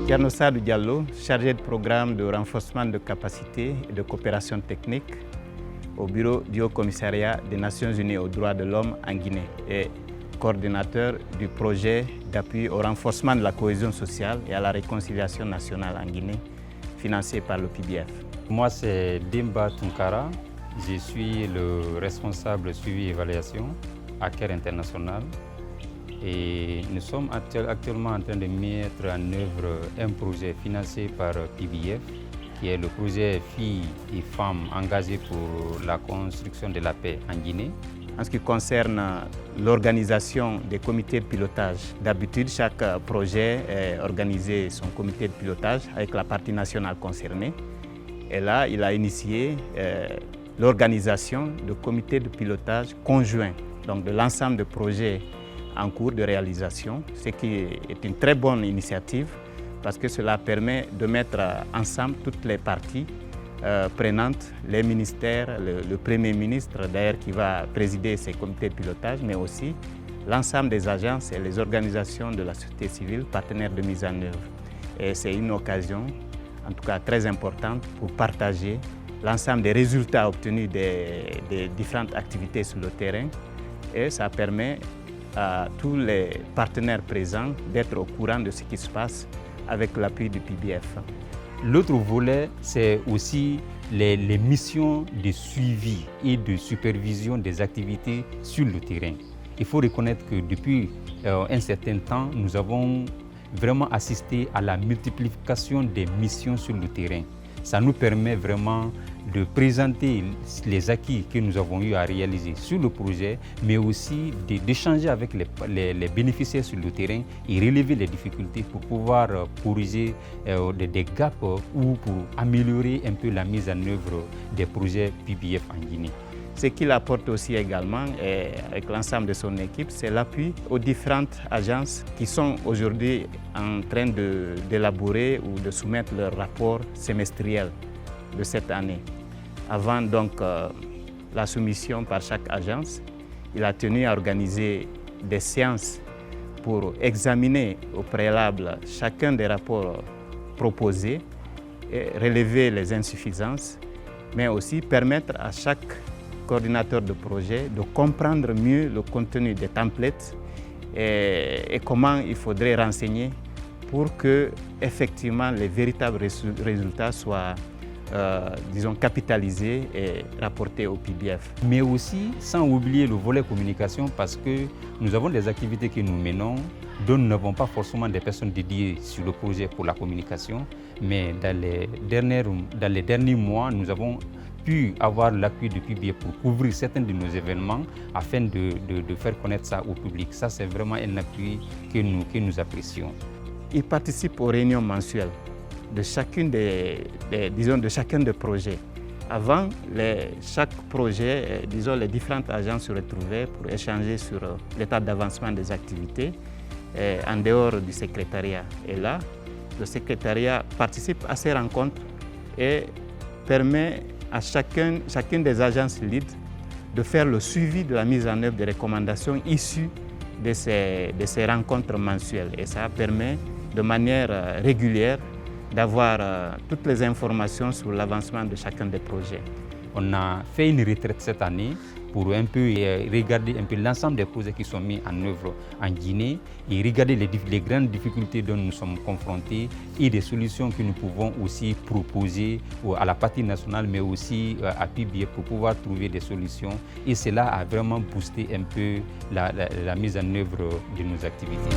Thierno Sadou Diallo, chargé de programme de renforcement de capacité et de coopération technique au bureau du Haut-Commissariat des Nations Unies aux droits de l'homme en Guinée et coordinateur du projet d'appui au renforcement de la cohésion sociale et à la réconciliation nationale en Guinée, financé par le PBF. Moi, c'est Dimba Tunkara. Je suis le responsable suivi et évaluation à CARE International. Et nous sommes actuellement en train de mettre en œuvre un projet financé par PBF, qui est le projet Filles et Femmes engagées pour la construction de la paix en Guinée. En ce qui concerne l'organisation des comités de pilotage, d'habitude, chaque projet est organisé son comité de pilotage avec la partie nationale concernée. Et là, il a initié l'organisation de comités de pilotage conjoints, donc de l'ensemble des projets en cours de réalisation, ce qui est une très bonne initiative parce que cela permet de mettre ensemble toutes les parties prenantes, les ministères, le Premier ministre d'ailleurs qui va présider ces comités de pilotage, mais aussi l'ensemble des agences et les organisations de la société civile partenaires de mise en œuvre. Et c'est une occasion, en tout cas très importante, pour partager l'ensemble des résultats obtenus des différentes activités sur le terrain et ça permet à tous les partenaires présents d'être au courant de ce qui se passe avec l'appui du PBF. L'autre volet, c'est aussi les missions de suivi et de supervision des activités sur le terrain. Il faut reconnaître que depuis un certain temps, nous avons vraiment assisté à la multiplication des missions sur le terrain. Ça nous permet vraiment de présenter les acquis que nous avons eu à réaliser sur le projet, mais aussi d'échanger avec les bénéficiaires sur le terrain et relever les difficultés pour pouvoir corriger des gaps ou pour améliorer un peu la mise en œuvre des projets PBF en Guinée. Ce qu'il apporte aussi également, avec l'ensemble de son équipe, c'est l'appui aux différentes agences qui sont aujourd'hui en train d'élaborer ou de soumettre leur rapport semestriel de cette année. Avant donc la soumission par chaque agence, il a tenu à organiser des séances pour examiner au préalable chacun des rapports proposés et relever les insuffisances, mais aussi permettre à chaque coordinateur de projet de comprendre mieux le contenu des templates et comment il faudrait renseigner pour que effectivement les véritables résultats soient disons capitalisés et rapportés au PBF. Mais aussi sans oublier le volet communication parce que nous avons des activités que nous menons dont nous n'avons pas forcément des personnes dédiées sur le projet pour la communication, mais dans les derniers mois, nous avons pu avoir l'appui du PBF pour couvrir certains de nos événements afin de faire connaître ça au public. Ça, c'est vraiment un appui que nous apprécions. Il participe aux réunions mensuelles de chacun des projets. Avant, chaque projet, les différentes agences se retrouvaient pour échanger sur l'état d'avancement des activités en dehors du secrétariat. Et là, le secrétariat participe à ces rencontres et permet à chacune des agences lead de faire le suivi de la mise en œuvre des recommandations issues de ces rencontres mensuelles. Et ça permet de manière régulière d'avoir toutes les informations sur l'avancement de chacun des projets. On a fait une retraite cette année pour un peu regarder un peu l'ensemble des projets qui sont mis en œuvre en Guinée et regarder les grandes difficultés dont nous sommes confrontés et des solutions que nous pouvons aussi proposer à la partie nationale mais aussi à PBF pour pouvoir trouver des solutions. Et cela a vraiment boosté un peu la mise en œuvre de nos activités.